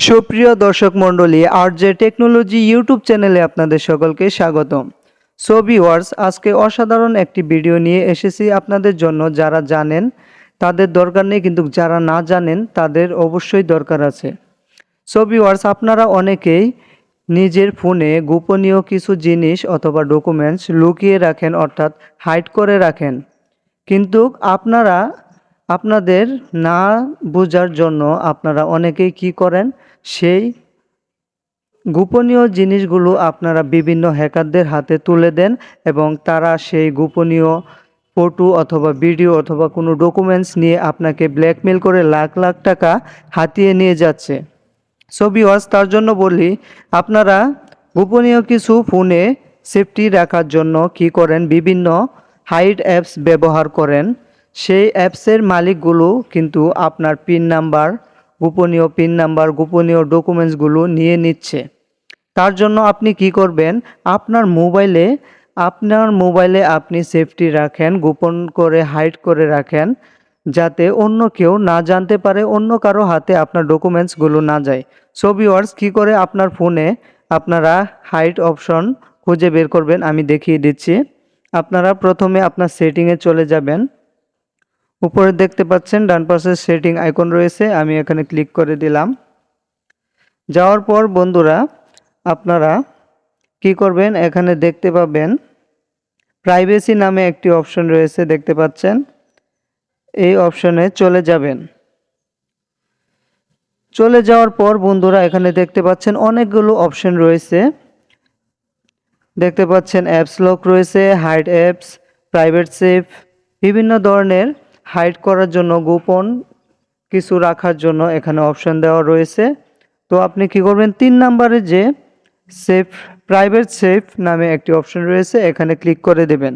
সুপ্রিয় দর্শক মণ্ডলী, আরজে টেকনোলজি ইউটিউব চ্যানেলে আপনাদের সকলকে স্বাগতম। সো ভিউয়ার্স, আজকে অসাধারণ একটি ভিডিও নিয়ে এসেছি আপনাদের জন্য। যারা জানেন তাদের দরকার নেই, কিন্তু যারা না জানেন তাদের অবশ্যই দরকার আছে। সো ভিউয়ার্স, আপনারা অনেকেই নিজের ফোনে গোপনীয় কিছু জিনিস অথবা ডকুমেন্টস লুকিয়ে রাখেন, অর্থাৎ হাইড করে রাখেন। কিন্তু আপনাদের না বোঝার জন্য আপনারা অনেকেই কি করেন, সেই গোপনীয় জিনিসগুলো আপনারা বিভিন্ন হ্যাকারদের হাতে তুলে দেন এবং তারা সেই গোপনীয় ফটো অথবা ভিডিও অথবা কোনো ডকুমেন্টস নিয়ে আপনাকে ব্ল্যাকমেল করে লাখ লাখ টাকা হাতিয়ে নিয়ে যাচ্ছে। সো ভিউয়ার্স, তার জন্য বলি, আপনারা গোপনীয় কিছু ফোনে সেফটি রাখার জন্য কি করেন, বিভিন্ন হাইড অ্যাপস ব্যবহার করেন। সেই অ্যাপসের মালিকগুলো কিন্তু আপনার পিন নাম্বার, গোপনীয় ডকুমেন্টসগুলো নিয়ে নিচ্ছে। তার জন্য আপনি কি করবেন, আপনার মোবাইলে আপনি সেফটি রাখেন, গোপন করে হাইড করে রাখেন, যাতে অন্য কেউ না জানতে পারে, অন্য কারো হাতে আপনার ডকুমেন্টসগুলো না যায়। সো ভিউয়ার্স, কী করে আপনার ফোনে আপনারা হাইড অপশন খুঁজে বের করবেন আমি দেখিয়ে দিচ্ছি। আপনারা প্রথমে আপনার সেটিংয়ে চলে যাবেন। উপরে দেখতে পাচ্ছেন ডান পাশে সেটিং আইকন রয়েছে, আমি এখানে ক্লিক করে দিলাম। যাওয়ার পর বন্ধুরা, আপনারা কি করবেন, এখানে দেখতে পাবেন প্রাইভেসি নামে একটি অপশন রয়েছে, দেখতে পাচ্ছেন। এই অপশনে চলে যাবেন। চলে যাওয়ার পর বন্ধুরা, এখানে দেখতে পাচ্ছেন অনেকগুলো অপশন রয়েছে। দেখতে পাচ্ছেন অ্যাপস লক রয়েছে, হাইড অ্যাপস, প্রাইভেট সেভ, বিভিন্ন ধরনের হাইড করার জন্য, গোপন কিছু রাখার জন্য এখানে অপশন দেওয়া রয়েছে। তো আপনি কি করবেন, 3 নম্বরে যে প্রাইভেট সেভ নামে একটি অপশন রয়েছে, এখানে ক্লিক করে দেবেন।